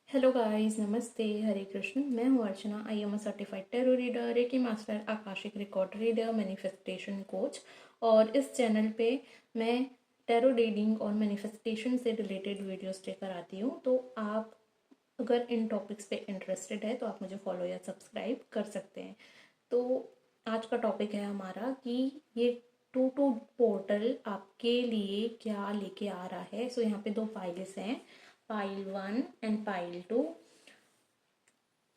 Hello guys, नमस्ते, हरे कृष्ण। मैं हूँ Archana. I am a certified tarot reader, reiki master, akashic record reader, manifestation coach. और इस चैनल पे मैं टैरो रीडिंग और मैनिफेस्टेशन से रिलेटेड वीडियोस लेकर आती हूँ। तो आप अगर इन टॉपिक्स पे इंटरेस्टेड है तो आप मुझे फॉलो या सब्सक्राइब कर सकते हैं। तो आज का टॉपिक है हमारा कि ये टू टू पोर्टल आपके लिए क्या लेके आ रहा है। सो यहाँ पे दो फाइल्स हैं, फाइल 1 एंड फाइल 2।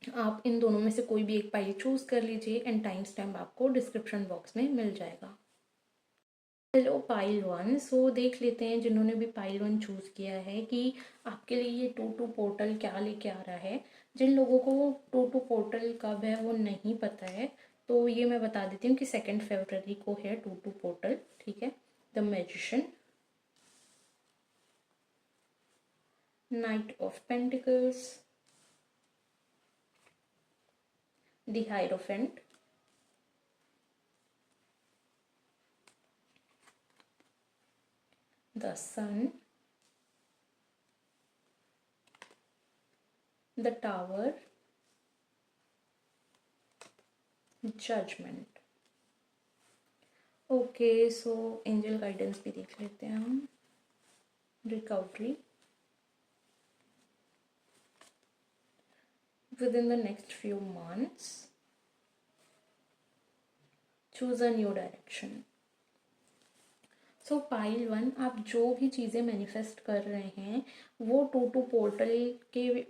आप इन दोनों में से कोई भी एक फाइल चूज कर लीजिए एंड टाइम स्टैम्प आपको डिस्क्रिप्शन बॉक्स में मिल जाएगा। Hello pile 1। सो देख लेते हैं जिन्होंने भी पाइल 1 चूज किया है कि आपके लिए ये टू टू पोर्टल क्या लेके आ रहा है। जिन लोगों को टू टू पोर्टल कब है वो नहीं पता है, तो ये मैं बता देती हूँ कि 2 फरवरी को है टू टू पोर्टल। ठीक है। The magician, knight of pentacles, the hierophant, the sun, the tower, judgement. Okay, so angel guidance भी देख लेते हैं हम। Recovery, within the next few months, choose a new direction। So pile 1, आप जो भी चीज़ें मैनिफेस्ट कर रहे हैं वो टू टू पोर्टल के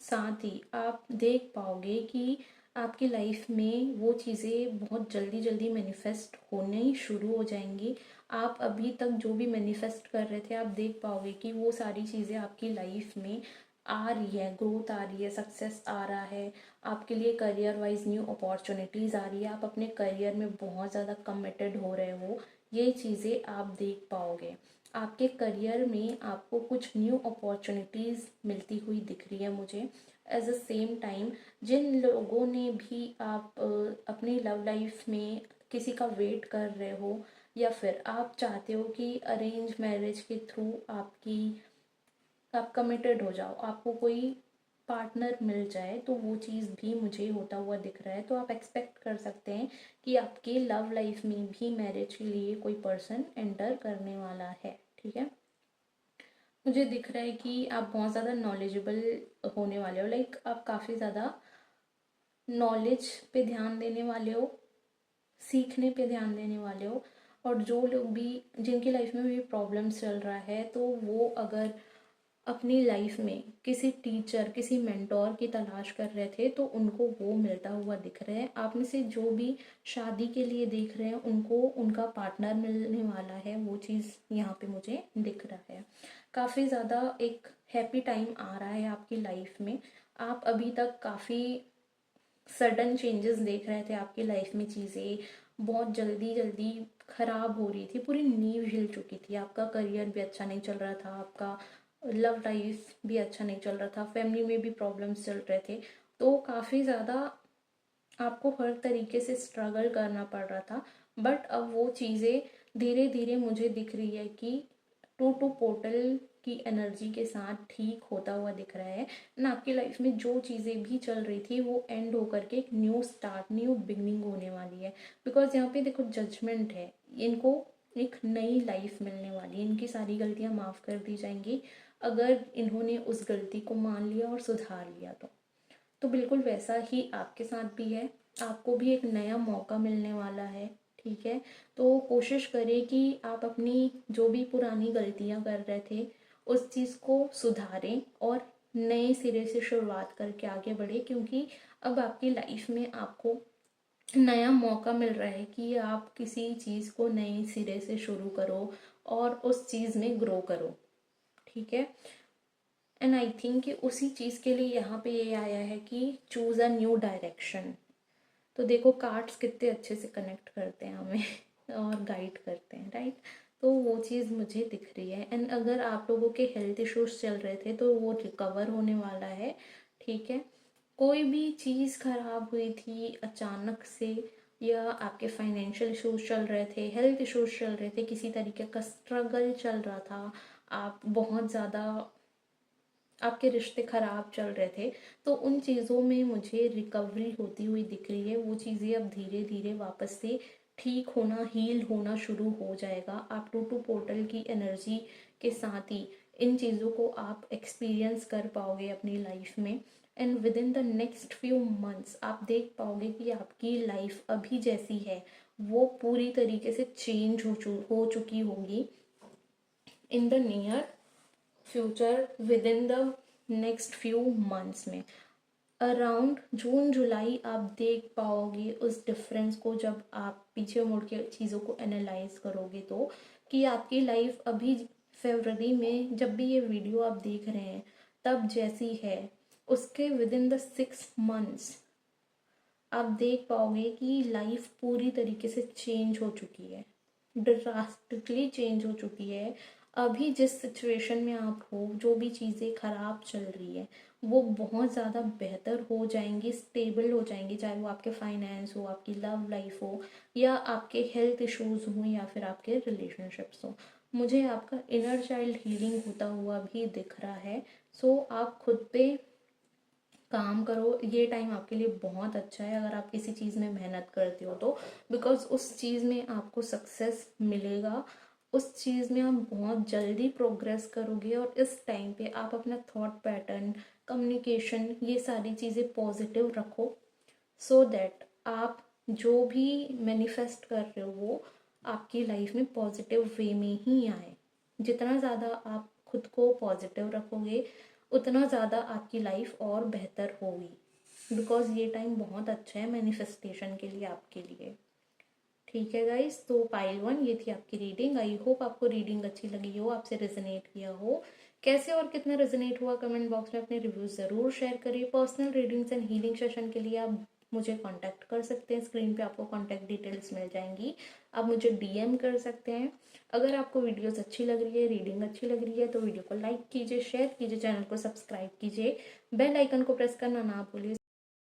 साथ ही आप देख पाओगे कि आपकी लाइफ में वो चीज़ें बहुत जल्दी जल्दी मैनिफेस्ट होने ही शुरू हो जाएंगी। आप अभी तक जो भी मैनिफेस्ट कर रहे थे आप देख पाओगे कि वो सारी चीज़ें आपकी लाइफ में आ रही है, ग्रोथ आ रही है, सक्सेस आ रहा है। आपके लिए करियर वाइज न्यू अपॉर्चुनिटीज़ आ रही है, आप अपने करियर में बहुत ज़्यादा कमिटेड हो रहे हो। ये चीज़ें आप देख पाओगे। आपके करियर में आपको कुछ न्यू अपॉर्चुनिटीज़ मिलती हुई दिख रही है मुझे। एज अ सेम टाइम जिन लोगों ने भी आप अपनी लव लाइफ में किसी का वेट कर रहे हो या फिर आप चाहते हो कि अरेंज मैरिज के थ्रू आप कमिटेड हो जाओ, आपको कोई पार्टनर मिल जाए, तो वो चीज़ भी मुझे होता हुआ दिख रहा है। तो आप एक्सपेक्ट कर सकते हैं कि आपके लव लाइफ में भी मैरिज के लिए कोई पर्सन एंटर करने वाला है। ठीक है। मुझे दिख रहा है कि आप बहुत ज़्यादा नॉलेजेबल होने वाले हो, लाइक आप काफ़ी ज़्यादा नॉलेज पे ध्यान देने वाले हो, सीखने पे ध्यान देने वाले हो। और जो लोग भी जिनकी लाइफ में भी प्रॉब्लम्स चल रहा है तो वो अगर अपनी लाइफ में किसी टीचर, किसी मेंटोर की तलाश कर रहे थे तो उनको वो मिलता हुआ दिख रहा है। आप में से जो भी शादी के लिए देख रहे हैं उनको उनका पार्टनर मिलने वाला है, वो चीज़ यहाँ पे मुझे दिख रहा है। काफ़ी ज़्यादा एक हैप्पी टाइम आ रहा है आपकी लाइफ में। आप अभी तक काफ़ी सडन चेंजेस देख रहे थे आपकी लाइफ में, चीज़ें बहुत जल्दी जल्दी खराब हो रही थी, पूरी नींव हिल चुकी थी। आपका करियर भी अच्छा नहीं चल रहा था, आपका लव लाइफ भी अच्छा नहीं चल रहा था, फैमिली में भी प्रॉब्लम्स चल रहे थे। तो काफ़ी ज़्यादा आपको हर तरीके से स्ट्रगल करना पड़ रहा था। बट अब वो चीज़ें धीरे धीरे मुझे दिख रही है कि टू टू पोर्टल की एनर्जी के साथ ठीक होता हुआ दिख रहा है ना। आपकी लाइफ में जो चीज़ें भी चल रही थी वो एंड होकर के एक न्यू स्टार्ट, न्यू बिगनिंग होने वाली है। बिकॉज यहाँ पे देखो जजमेंट है, इनको एक नई लाइफ मिलने वाली है। इनकी सारी गलतियाँ माफ़ कर दी जाएंगी अगर इन्होंने उस गलती को मान लिया और सुधार लिया तो बिल्कुल वैसा ही आपके साथ भी है। आपको भी एक नया मौका मिलने वाला है। ठीक है। तो कोशिश करें कि आप अपनी जो भी पुरानी गलतियां कर रहे थे उस चीज़ को सुधारें और नए सिरे से शुरुआत करके आगे बढ़े, क्योंकि अब आपकी लाइफ में आपको नया मौका मिल रहा है कि आप किसी चीज़ को नए सिरे से शुरू करो और उस चीज़ में ग्रो करो। ठीक है। एंड आई थिंक कि उसी चीज़ के लिए यहाँ पे ये आया है कि चूज़ अ न्यू डायरेक्शन। तो देखो कार्ड्स कितने अच्छे से कनेक्ट करते हैं हमें और गाइड करते हैं, राइट। तो वो चीज़ मुझे दिख रही है। एंड अगर आप लोगों के हेल्थ इश्यूज चल रहे थे तो वो रिकवर होने वाला है। ठीक है। कोई भी चीज़ खराब हुई थी अचानक से, या आपके फाइनेंशियल इश्यूज चल रहे थे, हेल्थ इश्यूज चल रहे थे, किसी तरीके का स्ट्रगल चल रहा था, आप बहुत ज़्यादा आपके रिश्ते ख़राब चल रहे थे, तो उन चीज़ों में मुझे रिकवरी होती हुई दिख रही है। वो चीज़ें अब धीरे धीरे वापस से ठीक होना, हील होना शुरू हो जाएगा। आप टू टू पोर्टल की एनर्जी के साथ ही इन चीज़ों को आप एक्सपीरियंस कर पाओगे अपनी लाइफ में। And with in the next few months आप देख पाओगे कि आपकी लाइफ अभी जैसी है वो पूरी तरीके से चेंज हो चुकी होगी in the near future, with in the next few months में। अराउंड जून जुलाई आप देख पाओगे उस डिफरेंस को, जब आप पीछे मुड़ के चीज़ों को एनालाइज करोगे तो, कि आपकी लाइफ अभी फरवरी में जब भी ये वीडियो आप देख रहे हैं तब जैसी है, उसके विद इन द 6 मंथ्स आप देख पाओगे कि लाइफ पूरी तरीके से चेंज हो चुकी है, ड्रास्टिकली चेंज हो चुकी है। अभी जिस सिचुएशन में आप हो, जो भी चीज़ें ख़राब चल रही है वो बहुत ज़्यादा बेहतर हो जाएंगी, स्टेबल हो जाएंगी, चाहे वो आपके फाइनेंस हो, आपकी लव लाइफ हो, या आपके हेल्थ इश्यूज हों, या फिर आपके रिलेशनशिप्स हो। मुझे आपका इनर चाइल्ड हीलिंग होता हुआ भी दिख रहा है। सो आप खुद पे काम करो, ये टाइम आपके लिए बहुत अच्छा है अगर आप किसी चीज़ में मेहनत करते हो तो, बिकॉज उस चीज़ में आपको सक्सेस मिलेगा, उस चीज़ में आप बहुत जल्दी प्रोग्रेस करोगे। और इस टाइम पे आप अपना थॉट पैटर्न, कम्युनिकेशन, ये सारी चीज़ें पॉजिटिव रखो, सो दैट आप जो भी मैनिफेस्ट कर रहे हो वो आपकी लाइफ में पॉजिटिव वे में ही आए। जितना ज़्यादा आप खुद को पॉजिटिव रखोगे उतना ज़्यादा आपकी लाइफ और बेहतर होगी, बिकॉज ये टाइम बहुत अच्छा है मैनिफेस्टेशन के लिए आपके लिए। ठीक है गाइस, तो पाइल 1 ये थी आपकी रीडिंग। आई होप आपको रीडिंग अच्छी लगी हो, आपसे रेजोनेट किया हो। कैसे और कितना रेजोनेट हुआ कमेंट बॉक्स में अपने रिव्यूज ज़रूर शेयर करिए। Personal readings and healing session के लिए आप मुझे कांटेक्ट कर सकते हैं, स्क्रीन पे आपको कांटेक्ट डिटेल्स मिल जाएंगी, आप मुझे डीएम कर सकते हैं। अगर आपको वीडियोस अच्छी लग रही है, रीडिंग अच्छी लग रही है, तो वीडियो को लाइक कीजिए, शेयर कीजिए, चैनल को सब्सक्राइब कीजिए, बेल आइकन को प्रेस करना ना भूलिए,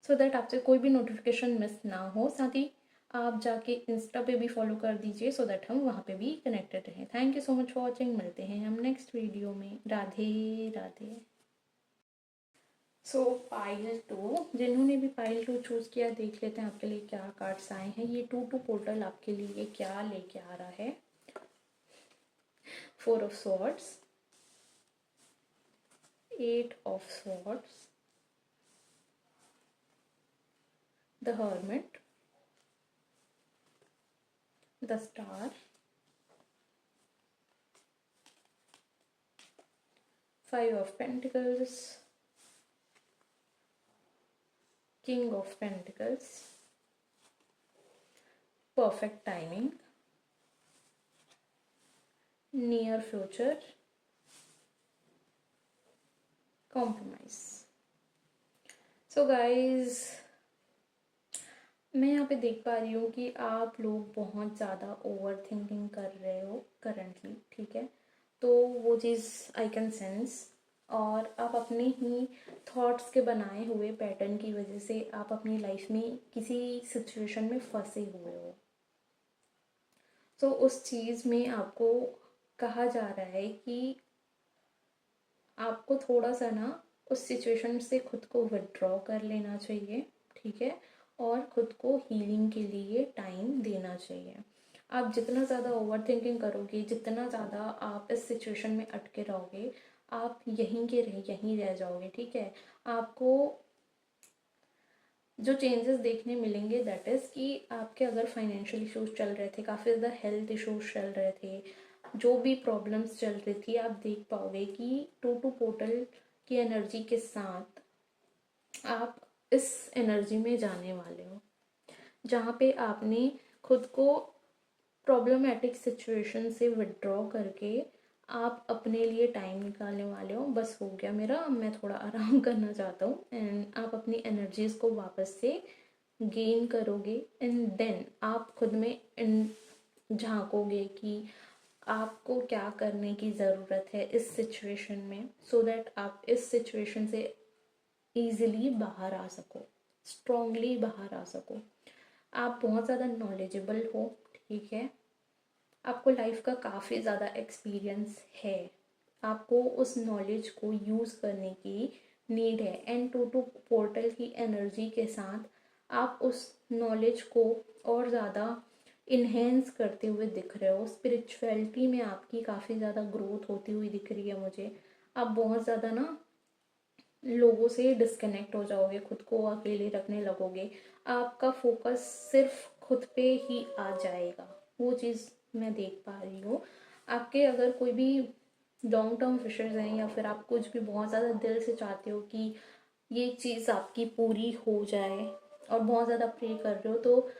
सो दैट आपसे कोई भी नोटिफिकेशन मिस ना हो। साथ ही आप जाके इंस्टा पे भी फॉलो कर दीजिए, सो दैट हम वहाँ पे भी कनेक्टेड रहें। Thank you so much for watching. मिलते हैं हम नेक्स्ट वीडियो में। राधे राधे। सो पाइल 2, जिन्होंने भी पाइल 2 चूज़ किया, देख लेते हैं आपके लिए क्या कार्ड्स आए हैं। ये 2 पोर्टल आपके लिए क्या लेके आ रहा है। 4 of swords, 8 of swords, the hermit, the star, 5 of pentacles, king of pentacles, perfect timing, near future, compromise. So guys, मैं यहाँ पे देख पा रही हूँ कि आप लोग बहुत ज़्यादा ओवर थिंकिंग कर रहे हो करंटली, ठीक है। तो वो चीज़ आई कैन सेंस, और आप अपने ही थॉट्स के बनाए हुए पैटर्न की वजह से आप अपनी लाइफ में किसी सिचुएशन में फंसे हुए हो। तो उस चीज़ में आपको कहा जा रहा है कि आपको थोड़ा सा ना उस सिचुएशन से खुद को विड्रॉ कर लेना चाहिए, ठीक है, और खुद को हीलिंग के लिए टाइम देना चाहिए। आप जितना ज़्यादा ओवर थिंकिंग करोगे, जितना ज़्यादा आप इस सिचुएशन में अटके रहोगे, आप यहीं रह जाओगे, ठीक है। आपको जो चेंजेस देखने मिलेंगे दैट इज़ कि आपके अगर फाइनेंशियल इश्यूज चल रहे थे, काफ़ी ज़्यादा हेल्थ इश्यूज चल रहे थे, जो भी प्रॉब्लम्स चल रही थी, आप देख पाओगे कि 2 पोर्टल की एनर्जी के साथ आप इस एनर्जी में जाने वाले हो, जहाँ पे आपने खुद को प्रॉब्लमेटिक सिचुएशन से विड्रॉ करके आप अपने लिए टाइम निकालने वाले हो। बस हो गया मेरा, अब मैं थोड़ा आराम करना चाहता हूँ, एंड आप अपनी एनर्जीज को वापस से गेन करोगे, एंड देन आप खुद में झांकोगे कि आपको क्या करने की ज़रूरत है इस सिचुएशन में, सो दैट आप इस सिचुएशन से ईजिली बाहर आ सको, स्ट्रॉन्गली बाहर आ सको। आप बहुत ज़्यादा नॉलेजेबल हो, ठीक है, आपको लाइफ का काफ़ी ज़्यादा एक्सपीरियंस है, आपको उस नॉलेज को यूज़ करने की नीड है। एंड टू टू पोर्टल की एनर्जी के साथ आप उस नॉलेज को और ज़्यादा इन्हेंस करते हुए दिख रहे हो। स्पिरिचुअलिटी में आपकी काफ़ी ज़्यादा ग्रोथ होती हुई दिख रही है मुझे। आप बहुत ज़्यादा ना लोगों से डिस्कनेक्ट हो जाओगे, खुद को अकेले रखने लगोगे, आपका फोकस सिर्फ खुद पे ही आ जाएगा। वो चीज़ मैं देख पा रही हूँ। आपके अगर कोई भी लॉन्ग टर्म विशेस हैं या फिर आप कुछ भी बहुत ज़्यादा दिल से चाहते हो कि ये चीज़ आपकी पूरी हो जाए और बहुत ज़्यादा प्रे कर रहे हो, तो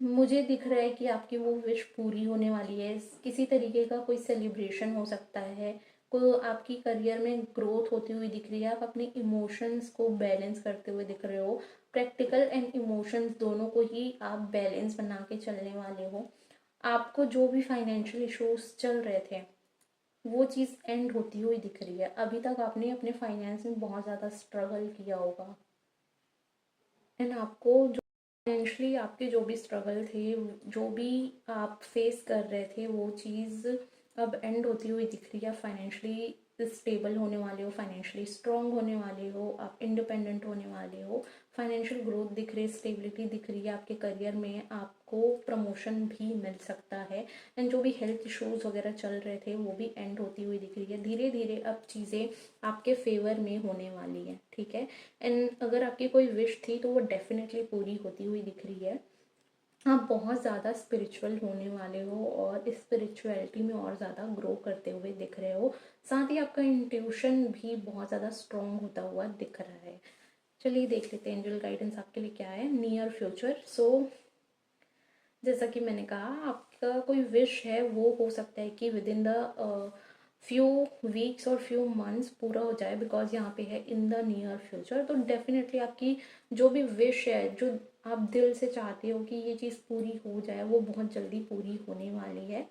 मुझे दिख रहा है कि आपकी वो विश पूरी होने वाली है। किसी तरीके का कोई सेलिब्रेशन हो सकता है, को आपकी करियर में ग्रोथ होती हुई दिख रही है, आप अपने इमोशंस को बैलेंस करते हुए दिख रहे हो। प्रैक्टिकल एंड इमोशंस दोनों को ही आप बैलेंस बना के चलने वाले हो। आपको जो भी फाइनेंशियल इश्यूज चल रहे थे वो चीज़ एंड होती हुई दिख रही है। अभी तक आपने अपने फाइनेंस में बहुत ज़्यादा स्ट्रगल किया होगा एंड आपको जो फाइनेंशियली आपके जो भी स्ट्रगल थे, जो भी आप फेस कर रहे थे, वो चीज़ अब एंड होती हुई दिख रही है। फाइनेंशियली स्टेबल होने वाले हो, फाइनेंशियली स्ट्रॉन्ग होने वाले हो, आप इंडिपेंडेंट होने वाले हो, फाइनेंशियल ग्रोथ दिख रही है, स्टेबिलिटी दिख रही है। आपके करियर में आपको प्रमोशन भी मिल सकता है एंड जो भी हेल्थ इश्यूज वगैरह चल रहे थे वो भी एंड होती हुई दिख रही है। धीरे धीरे अब चीज़ें आपके फेवर में होने वाली हैं, ठीक है। एंड अगर आपकी कोई विश थी तो वो डेफिनेटली पूरी होती हुई दिख रही है। आप बहुत ज़्यादा स्पिरिचुअल होने वाले हो और इस स्पिरिचुअलिटी में और ज़्यादा ग्रो करते हुए दिख रहे हो। साथ ही आपका इंट्यूशन भी बहुत ज़्यादा स्ट्रॉन्ग होता हुआ दिख रहा है। चलिए देख लेते हैं एंजल गाइडेंस आपके लिए क्या है नियर फ्यूचर। सो जैसा कि मैंने कहा, आपका कोई विश है वो हो सकता है कि with in the few weeks और फ्यू मंथ्स पूरा हो जाए, बिकॉज यहाँ पे है इन द नियर फ्यूचर। तो डेफिनेटली आपकी जो भी विश है, जो आप दिल से चाहते हो कि ये चीज़ पूरी हो जाए, वो बहुत जल्दी पूरी होने वाली है।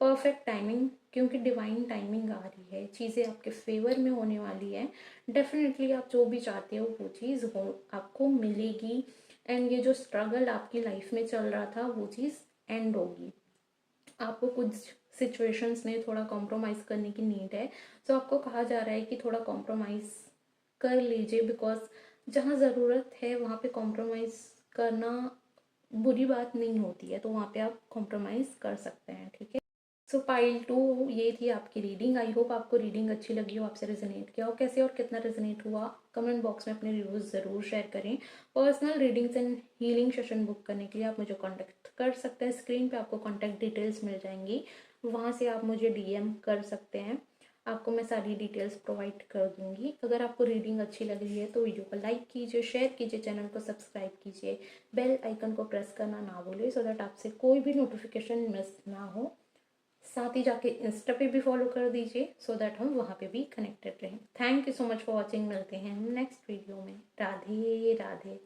परफेक्ट टाइमिंग, क्योंकि डिवाइन टाइमिंग आ रही है, चीज़ें आपके फेवर में होने वाली है। डेफिनेटली आप जो भी चाहते हो वो चीज़ हो आपको मिलेगी। एंड ये जो स्ट्रगल आपकी लाइफ में चल रहा था वो चीज़ एंड होगी। आपको कुछ सिचुएशंस में थोड़ा कॉम्प्रोमाइज़ करने की नीड है। तो आपको कहा जा रहा है कि थोड़ा कॉम्प्रोमाइज़ कर लीजिए, बिकॉज जहाँ ज़रूरत है वहाँ पे कॉम्प्रोमाइज़ करना बुरी बात नहीं होती है, तो वहाँ पे आप कॉम्प्रोमाइज़ कर सकते हैं, ठीक है। सो पाइल 2 ये थी आपकी रीडिंग। आई होप आपको रीडिंग अच्छी लगी हो, आपसे रेजोनेट किया हो। कैसे और कितना रेजोनेट हुआ कमेंट बॉक्स में अपने रिव्यूज़ ज़रूर शेयर करें। Personal readings and healing session book करने के लिए आप मुझे कांटेक्ट कर सकते हैं। स्क्रीन पे आपको कांटेक्ट डिटेल्स मिल जाएंगी, वहाँ से आप मुझे डीएम कर सकते हैं। आपको मैं सारी डिटेल्स प्रोवाइड कर दूंगी। अगर आपको रीडिंग अच्छी लग रही है तो वीडियो को लाइक कीजिए, शेयर कीजिए, चैनल को सब्सक्राइब कीजिए, बेल आइकन को प्रेस करना ना भूलिए, सो दैट आपसे कोई भी नोटिफिकेशन मिस ना हो। साथ ही जाके इंस्टा पे भी फॉलो कर दीजिए, सो दैट हम वहाँ पे भी कनेक्टेड रहें। Thank you so much for watching. मिलते हैं हम नेक्स्ट वीडियो में। राधे राधे।